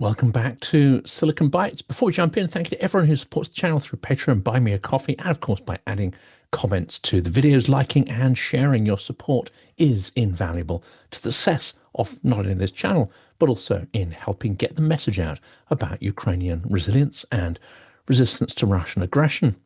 Welcome back to Silicon Bytes. Before we jump in, thank you to everyone who supports the channel through Patreon, Buy Me a Coffee, and of course by adding comments to the videos, liking and sharing. Your support is invaluable to the success of not only this channel, but also in helping get the message out about Ukrainian resilience and resistance to Russian aggression.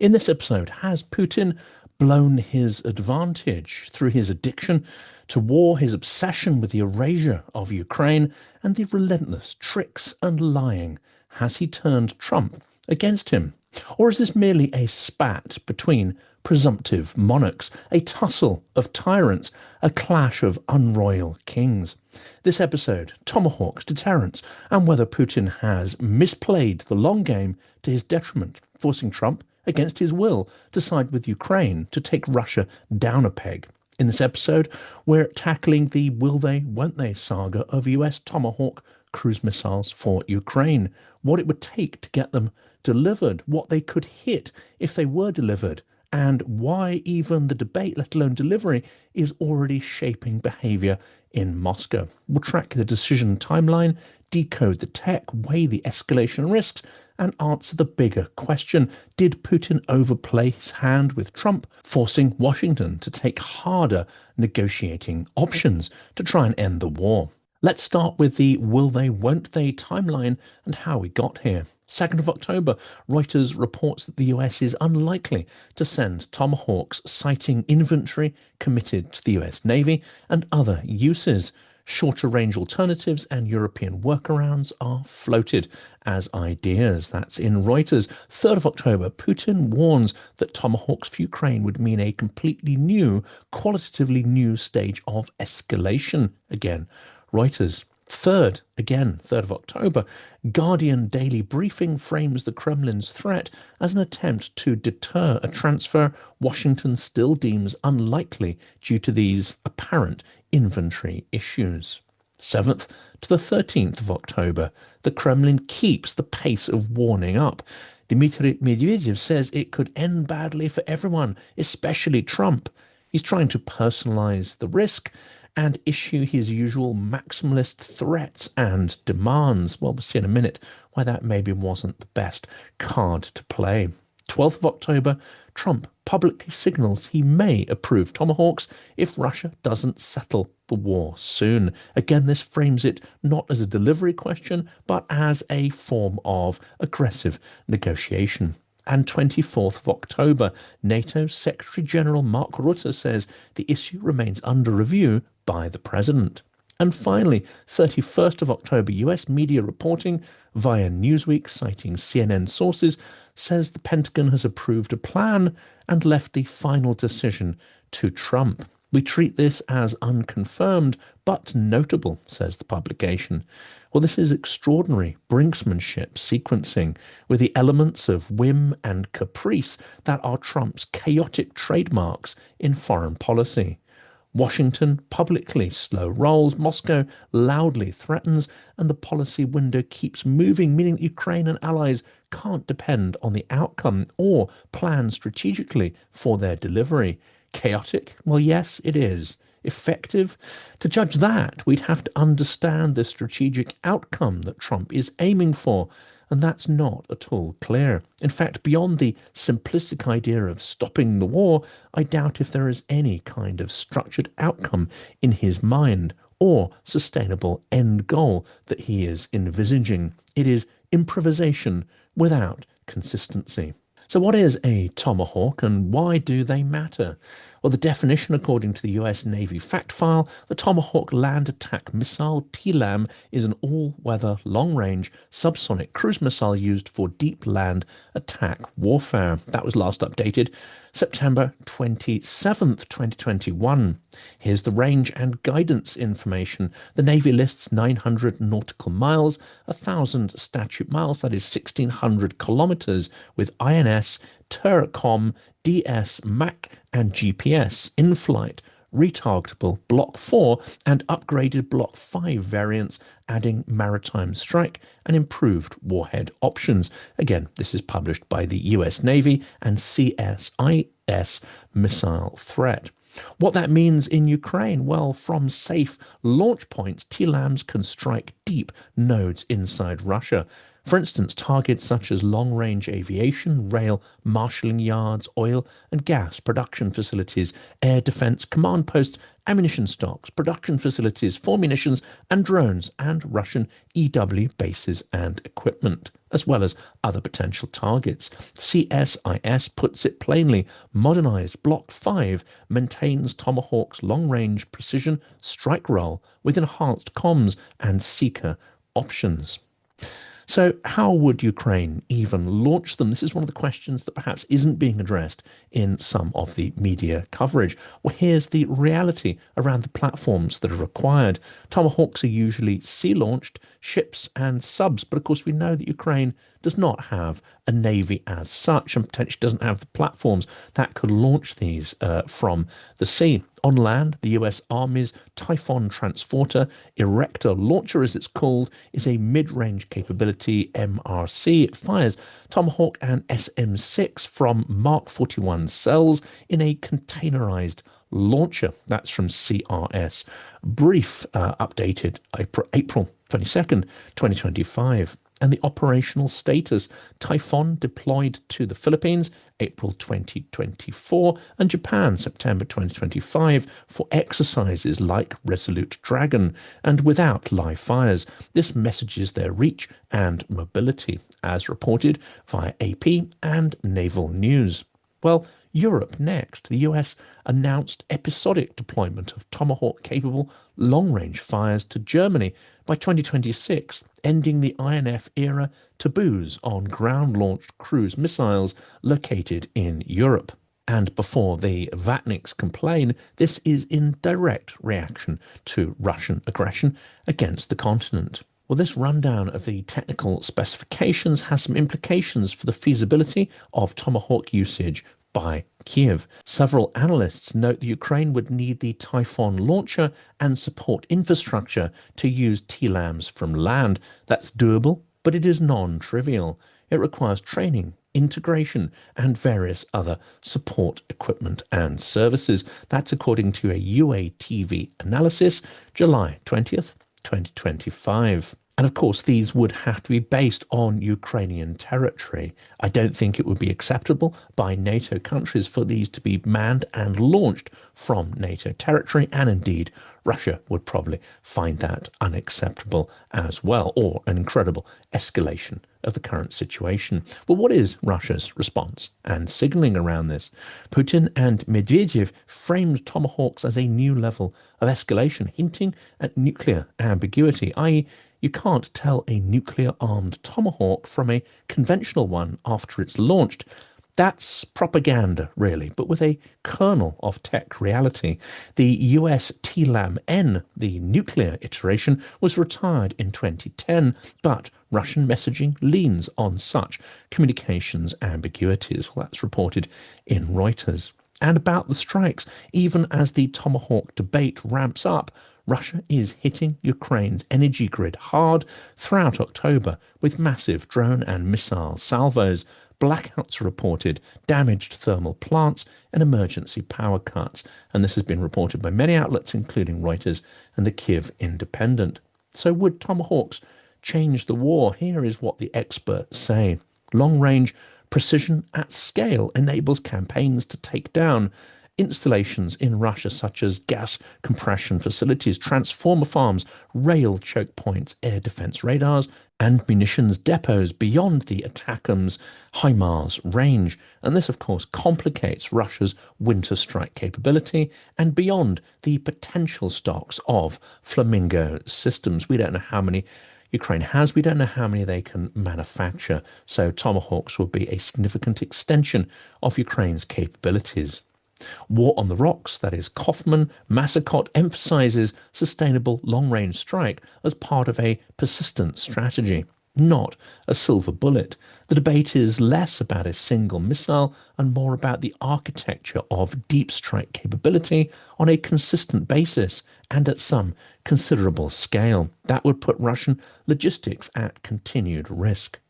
In this episode, has Putin blown his advantage through his addiction to war, his obsession with the erasure of Ukraine, and the relentless tricks and lying? Has he turned Trump against him? Or is this merely a spat between presumptive monarchs, a tussle of tyrants, a clash of unroyal kings? This episode, Tomahawks, deterrence, and whether Putin has misplayed the long game to his detriment, forcing Trump against his will to side with Ukraine to take Russia down a peg. In this episode, we're tackling the will they, won't they saga of US Tomahawk cruise missiles for Ukraine, what it would take to get them delivered, what they could hit if they were delivered, and why even the debate, let alone delivery, is already shaping behaviour in Moscow. We'll track the decision timeline, decode the tech, weigh the escalation risks, and answer the bigger question: did Putin overplay his hand with Trump, forcing Washington to take harder negotiating options to try and end the war? Let's start with the will they, won't they timeline and how we got here. 2nd of October, Reuters reports that the US is unlikely to send Tomahawks, citing inventory committed to the US Navy and other uses. Shorter range alternatives and European workarounds are floated as ideas. That's in Reuters. 3rd of October, Putin warns that Tomahawks for Ukraine would mean a completely new, qualitatively new stage of escalation. Again, Reuters. 3rd of October, Guardian Daily Briefing frames the Kremlin's threat as an attempt to deter a transfer Washington still deems unlikely due to these apparent inventory issues. 7th to the 13th of October, the Kremlin keeps the pace of warning up. Dmitry Medvedev says it could end badly for everyone, especially Trump. He's trying to personalize the risk and issue his usual maximalist threats and demands. Well, we'll see in a minute why that maybe wasn't the best card to play. 12th of October, Trump publicly signals he may approve Tomahawks if Russia doesn't settle the war soon. Again, this frames it not as a delivery question, but as a form of aggressive negotiation. And 24th of October, NATO Secretary-General Mark Rutte says the issue remains under review by the president. And finally, 31st of October, US media reporting via Newsweek, citing CNN sources, says the Pentagon has approved a plan and left the final decision to Trump. We treat this as unconfirmed, but notable, says the publication. Well, this is extraordinary brinksmanship sequencing with the elements of whim and caprice that are Trump's chaotic trademarks in foreign policy. Washington publicly slow rolls, Moscow loudly threatens, and the policy window keeps moving, meaning that Ukraine and allies can't depend on the outcome or plan strategically for their delivery. Chaotic? Well, yes, it is. Effective? To judge that, we'd have to understand the strategic outcome that Trump is aiming for, and that's not at all clear. In fact, beyond the simplistic idea of stopping the war, I doubt if there is any kind of structured outcome in his mind or sustainable end goal that he is envisaging. It is improvisation without consistency. So what is a Tomahawk and why do they matter? Well, the definition, according to the US Navy fact file, the Tomahawk land attack missile, TLAM, is an all-weather, long-range, subsonic cruise missile used for deep land attack warfare. That was last updated September 27th, 2021. Here's the range and guidance information. The Navy lists 900 nautical miles, 1,000 statute miles, that is 1,600 kilometers, with INS, Terracom, DS, MAC, and GPS in flight, retargetable Block 4 and upgraded Block 5 variants, adding maritime strike and improved warhead options. Again, this is published by the US Navy and CSIS Missile Threat. What that means in Ukraine? Well, from safe launch points, TLAMs can strike deep nodes inside Russia. For instance, targets such as long-range aviation, rail, marshalling yards, oil and gas production facilities, air defense command posts, ammunition stocks, production facilities for munitions and drones, and Russian EW bases and equipment, as well as other potential targets. CSIS puts it plainly: modernized Block 5 maintains Tomahawk's long-range precision strike role with enhanced comms and seeker options. So, how would Ukraine even launch them? This is one of the questions that perhaps isn't being addressed in some of the media coverage. Well, here's the reality around the platforms that are required. Tomahawks are usually sea-launched ships and subs, but of course we know that Ukraine does not have a navy as such and potentially doesn't have the platforms that could launch these from the sea. On land, the US Army's Typhoon Transporter Erector Launcher, as it's called, is a mid-range capability MRC. It fires Tomahawk and SM-6 from Mark 41 cells in a containerized launcher. That's from CRS. Brief, updated April 22nd, 2025. And the operational status: Typhoon deployed to the Philippines, April 2024, and Japan, September 2025, for exercises like Resolute Dragon, and without live fires. This messages their reach and mobility, as reported via AP and Naval News. Well, Europe next. The US announced episodic deployment of Tomahawk-capable long-range fires to Germany by 2026, ending the INF era taboos on ground-launched cruise missiles located in Europe. And before the Vatniks complain, this is in direct reaction to Russian aggression against the continent. Well, this rundown of the technical specifications has some implications for the feasibility of Tomahawk usage by Kiev. Several analysts note that Ukraine would need the Typhoon launcher and support infrastructure to use TLAMs from land. That's doable, but it is non-trivial. It requires training, integration, and various other support equipment and services. That's according to a UATV analysis, July 20th, 2025. And of course, these would have to be based on Ukrainian territory. I don't think it would be acceptable by NATO countries for these to be manned and launched from NATO territory. And indeed, Russia would probably find that unacceptable as well, or an incredible escalation of the current situation. But what is Russia's response and signaling around this? Putin and Medvedev framed Tomahawks as a new level of escalation, hinting at nuclear ambiguity, i.e., you can't tell a nuclear-armed Tomahawk from a conventional one after it's launched. That's propaganda, really, but with a kernel of tech reality. The US TLAM-N, the nuclear iteration, was retired in 2010, but Russian messaging leans on such communications ambiguities. Well, that's reported in Reuters. And about the strikes, even as the Tomahawk debate ramps up, Russia is hitting Ukraine's energy grid hard throughout October with massive drone and missile salvos. Blackouts are reported, damaged thermal plants, and emergency power cuts. And this has been reported by many outlets, including Reuters and the Kyiv Independent. So would Tomahawks change the war? Here is what the experts say. Long-range precision at scale enables campaigns to take down installations in Russia such as gas compression facilities, transformer farms, rail choke points, air defense radars, and munitions depots beyond the ATACMS HIMARS range. And this, of course, complicates Russia's winter strike capability and beyond the potential stocks of Flamingo systems. We don't know how many Ukraine has. We don't know how many they can manufacture. So Tomahawks will be a significant extension of Ukraine's capabilities. War on the Rocks, that is Kaufman, Massacot, emphasizes sustainable long-range strike as part of a persistent strategy, not a silver bullet. The debate is less about a single missile and more about the architecture of deep strike capability on a consistent basis and at some considerable scale. That would put Russian logistics at continued risk.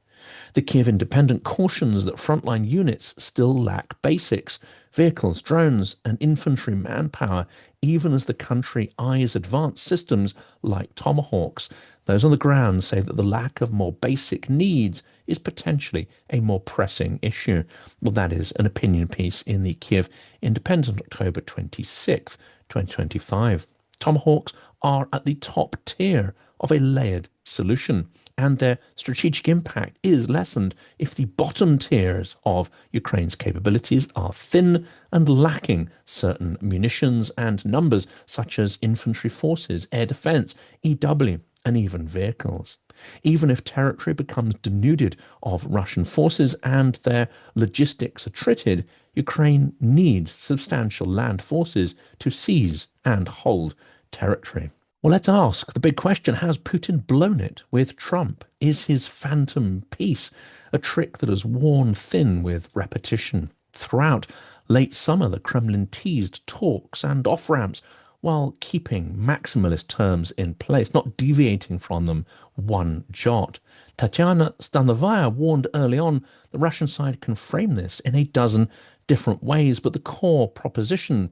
The Kiev Independent cautions that frontline units still lack basics, vehicles, drones, and infantry manpower, even as the country eyes advanced systems like Tomahawks. Those on the ground say that the lack of more basic needs is potentially a more pressing issue. Well, that is an opinion piece in the Kiev Independent, October 26th, 2025. Tomahawks are at the top tier of a layered solution, and their strategic impact is lessened if the bottom tiers of Ukraine's capabilities are thin and lacking certain munitions and numbers, such as infantry forces, air defense, EW, and even vehicles. Even if territory becomes denuded of Russian forces and their logistics attrited, Ukraine needs substantial land forces to seize and hold territory. Well, let's ask the big question: has Putin blown it with Trump? Is his phantom peace a trick that has worn thin with repetition? Throughout late summer, the Kremlin teased talks and off-ramps while keeping maximalist terms in place, not deviating from them one jot. Tatiana Stanovaya warned early on the Russian side can frame this in a dozen different ways, but the core position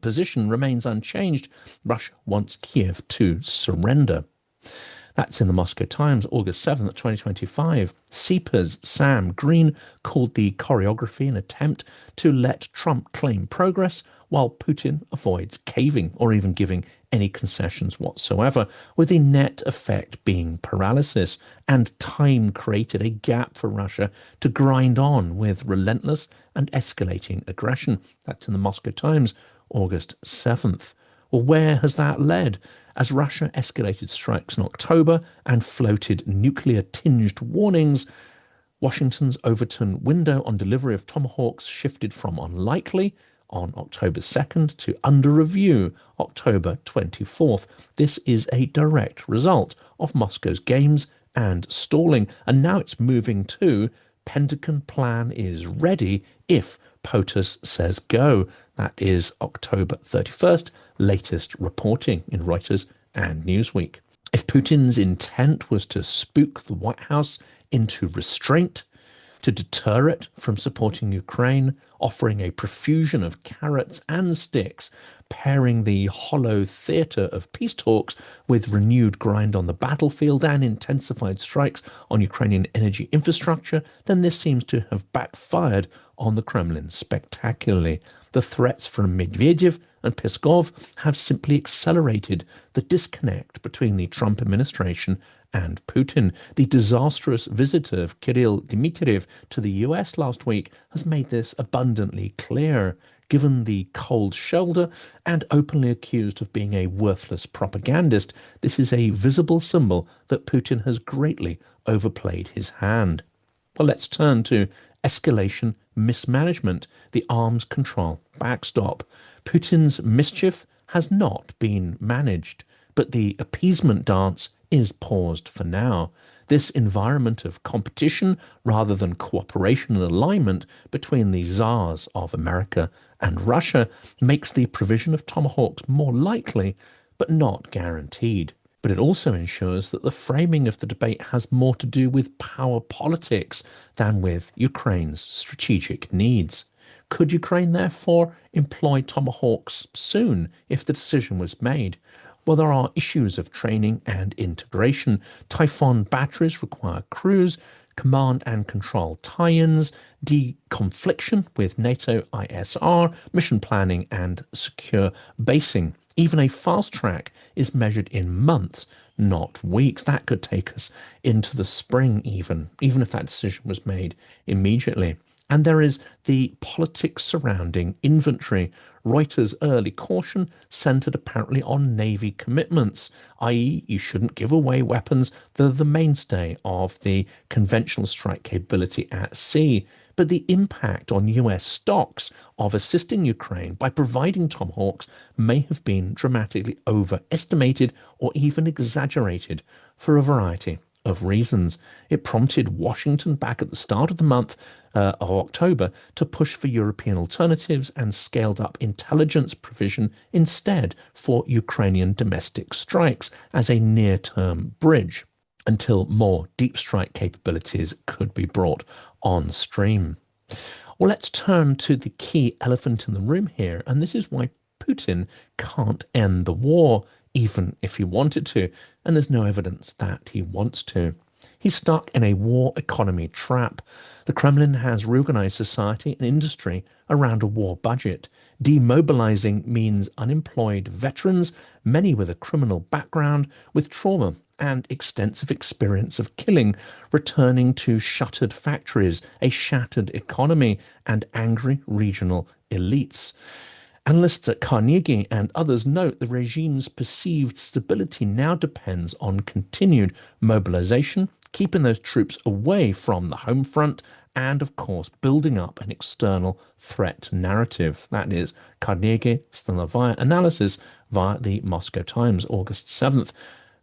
remains unchanged. Russia wants Kiev to surrender. That's in the Moscow Times, August 7th, 2025. CEPA's Sam Green called the choreography an attempt to let Trump claim progress while Putin avoids caving or even giving any concessions whatsoever, with the net effect being paralysis, and time created a gap for Russia to grind on with relentless and escalating aggression. That's in the Moscow Times, August 7th. Well, where has that led? As Russia escalated strikes in October and floated nuclear-tinged warnings, Washington's Overton window on delivery of Tomahawks shifted from unlikely on October 2nd to under review October 24th. This is a direct result of Moscow's games and stalling, and now it's moving to Pentagon plan is ready if POTUS says go. That is October 31st, latest reporting in Reuters and Newsweek. If Putin's intent was to spook the White House into restraint, to deter it from supporting Ukraine, offering a profusion of carrots and sticks, pairing the hollow theatre of peace talks with renewed grind on the battlefield and intensified strikes on Ukrainian energy infrastructure, then this seems to have backfired on the Kremlin spectacularly. The threats from Medvedev and Peskov have simply accelerated the disconnect between the Trump administration and Putin. The disastrous visit of Kirill Dmitriev to the US last week has made this abundantly clear. Given the cold shoulder and openly accused of being a worthless propagandist, this is a visible symbol that Putin has greatly overplayed his hand. Well, let's turn to escalation mismanagement, the arms control backstop. Putin's mischief has not been managed, but the appeasement dance is paused for now. This environment of competition rather than cooperation and alignment between the czars of America and Russia makes the provision of Tomahawks more likely, but not guaranteed. But it also ensures that the framing of the debate has more to do with power politics than with Ukraine's strategic needs. Could Ukraine therefore employ Tomahawks soon if the decision was made? Well, there are issues of training and integration. Typhoon batteries require crews, command and control tie-ins, deconfliction with NATO ISR, mission planning and secure basing. Even a fast track is measured in months, not weeks. That could take us into the spring even if that decision was made immediately. And there is the politics surrounding inventory. Reuters' early caution centred apparently on Navy commitments, i.e. you shouldn't give away weapons that are the mainstay of the conventional strike capability at sea. But the impact on US stocks of assisting Ukraine by providing Tomahawks may have been dramatically overestimated or even exaggerated for a variety of reasons. It prompted Washington back at the start of the month of October to push for European alternatives and scaled up intelligence provision instead for Ukrainian domestic strikes as a near-term bridge. until more deep strike capabilities could be brought on stream. Well, let's turn to the key elephant in the room here, and this is why Putin can't end the war, even if he wanted to, and there's no evidence that he wants to. He's stuck in a war economy trap. The Kremlin has reorganized society and industry around a war budget. Demobilizing means unemployed veterans, many with a criminal background, with trauma and extensive experience of killing, returning to shuttered factories, a shattered economy, and angry regional elites. Analysts at Carnegie and others note the regime's perceived stability now depends on continued mobilization, keeping those troops away from the home front, and of course building up an external threat narrative. That is Carnegie Stanovoy analysis via the Moscow Times, August 7th.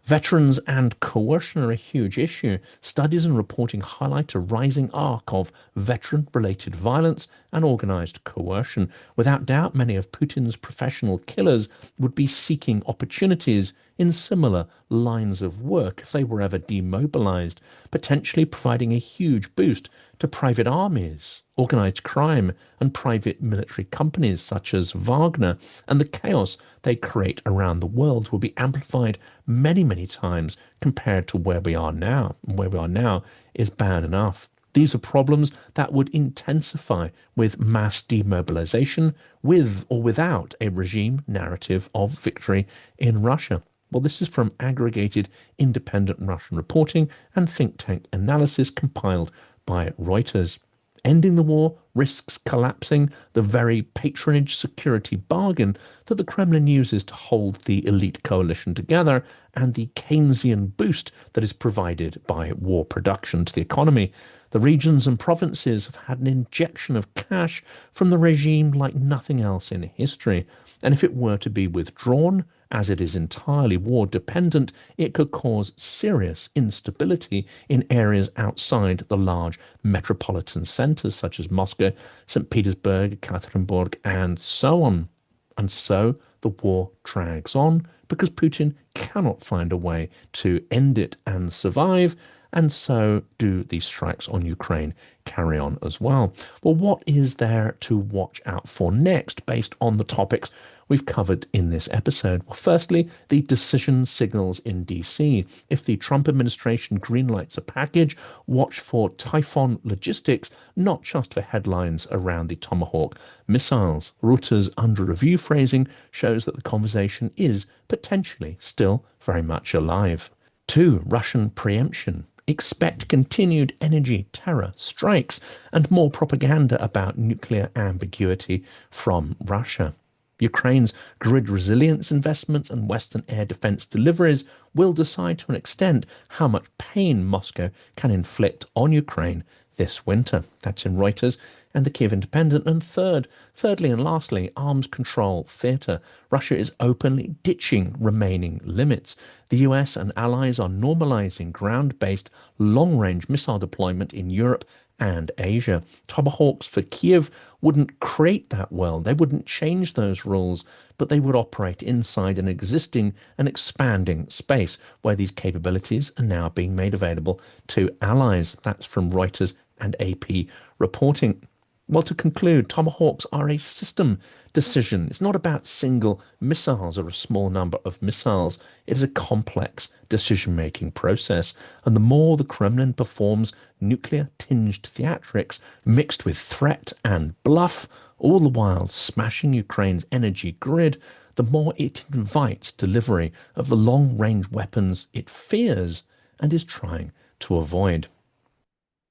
Veterans and coercion are a huge issue. Studies and reporting highlight a rising arc of veteran-related violence and organized coercion. Without doubt, many of Putin's professional killers would be seeking opportunities in similar lines of work if they were ever demobilized, potentially providing a huge boost to private armies, organized crime, and private military companies such as Wagner, and the chaos they create around the world will be amplified many, many times compared to where we are now. And where we are now is bad enough. These are problems that would intensify with mass demobilization, with or without a regime narrative of victory in Russia. Well, this is from aggregated independent Russian reporting and think tank analysis compiled by Reuters. Ending the war risks collapsing the very patronage security bargain that the Kremlin uses to hold the elite coalition together and the Keynesian boost that is provided by war production to the economy. The regions and provinces have had an injection of cash from the regime like nothing else in history, and if it were to be withdrawn, as it is entirely war dependent, it could cause serious instability in areas outside the large metropolitan centers such as Moscow, St. Petersburg, Ekaterinburg, and so on. And so the war drags on because Putin cannot find a way to end it and survive. And so do these strikes on Ukraine carry on as well. Well, what is there to watch out for next based on the topics we've covered in this episode? Well, firstly, the decision signals in DC. If the Trump administration greenlights a package, watch for Typhoon logistics, not just for headlines around the Tomahawk missiles. Reuters under review phrasing shows that the conversation is potentially still very much alive. 2. Russian preemption. Expect continued energy terror strikes and more propaganda about nuclear ambiguity from Russia. Ukraine's grid resilience investments and Western air defense deliveries will decide to an extent how much pain Moscow can inflict on Ukraine this winter. That's in Reuters and the Kiev Independent. And thirdly and lastly, arms control theatre. Russia is openly ditching remaining limits. The US and allies are normalizing ground-based long-range missile deployment in Europe and Asia. Tomahawks for Kiev wouldn't create that world. They wouldn't change those rules, but they would operate inside an existing and expanding space where these capabilities are now being made available to allies. That's from Reuters and AP reporting. Well, to conclude, Tomahawks are a system decision. It's not about single missiles or a small number of missiles. It is a complex decision-making process. And the more the Kremlin performs nuclear-tinged theatrics mixed with threat and bluff, all the while smashing Ukraine's energy grid, the more it invites delivery of the long-range weapons it fears and is trying to avoid.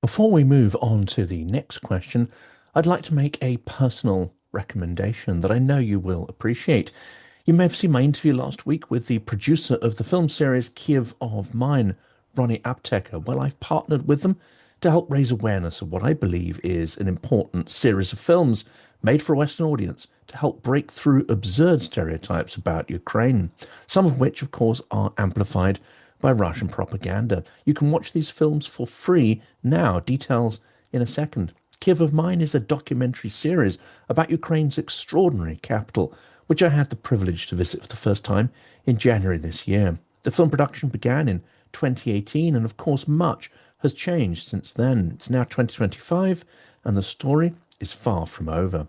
Before we move on to the next question, I'd like to make a personal recommendation that I know you will appreciate. You may have seen my interview last week with the producer of the film series Kiev of Mine, Ronnie Apteker. Well, I've partnered with them to help raise awareness of what I believe is an important series of films made for a Western audience to help break through absurd stereotypes about Ukraine, some of which, of course, are amplified by Russian propaganda. You can watch these films for free now. Details in a second. Kiev of Mine is a documentary series about Ukraine's extraordinary capital, which I had the privilege to visit for the first time in January this year. The film production began in 2018, and of course, much has changed since then. It's now 2025, and the story is far from over.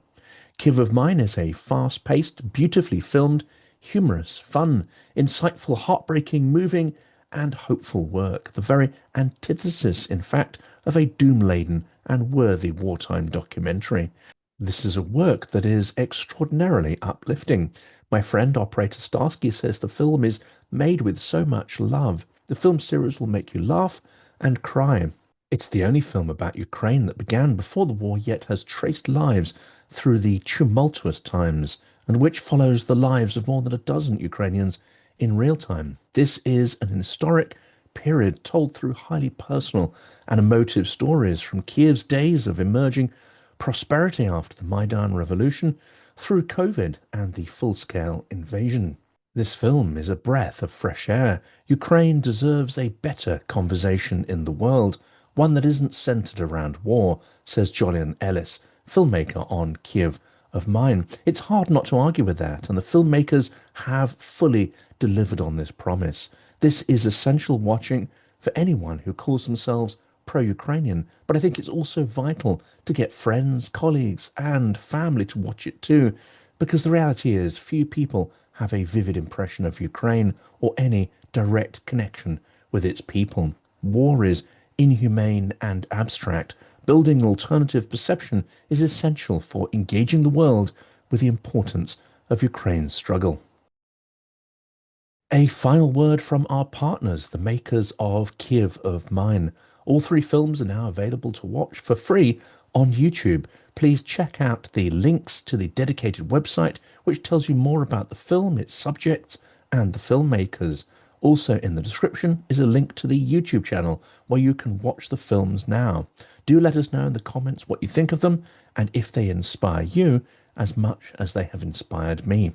Kiev of Mine is a fast-paced, beautifully filmed, humorous, fun, insightful, heartbreaking, moving, and hopeful work. The very antithesis, in fact, of a doom-laden and worthy wartime documentary. This is a work that is extraordinarily uplifting. My friend Operator Starsky says the film is made with so much love. The film series will make you laugh and cry. It's the only film about Ukraine that began before the war yet has traced lives through the tumultuous times, and which follows the lives of more than a dozen Ukrainians in real time. This is an historic period told through highly personal and emotive stories from Kiev's days of emerging prosperity after the Maidan Revolution through COVID and the full-scale invasion. This film is a breath of fresh air. Ukraine deserves a better conversation in the world, one that isn't centered around war, says Jolyon Ellis, filmmaker on Kiev of Mine. It's hard not to argue with that, and the filmmakers have fully delivered on this promise. This is essential watching for anyone who calls themselves pro-Ukrainian, but I think it's also vital to get friends, colleagues, and family to watch it too, because the reality is few people have a vivid impression of Ukraine or any direct connection with its people. War is inhumane and abstract. Building an alternative perception is essential for engaging the world with the importance of Ukraine's struggle. A final word from our partners, the makers of Kiev of Mine. All three films are now available to watch for free on YouTube. Please check out the links to the dedicated website, which tells you more about the film, its subjects, and the filmmakers. Also in the description is a link to the YouTube channel where you can watch the films now. Do let us know in the comments what you think of them and if they inspire you as much as they have inspired me.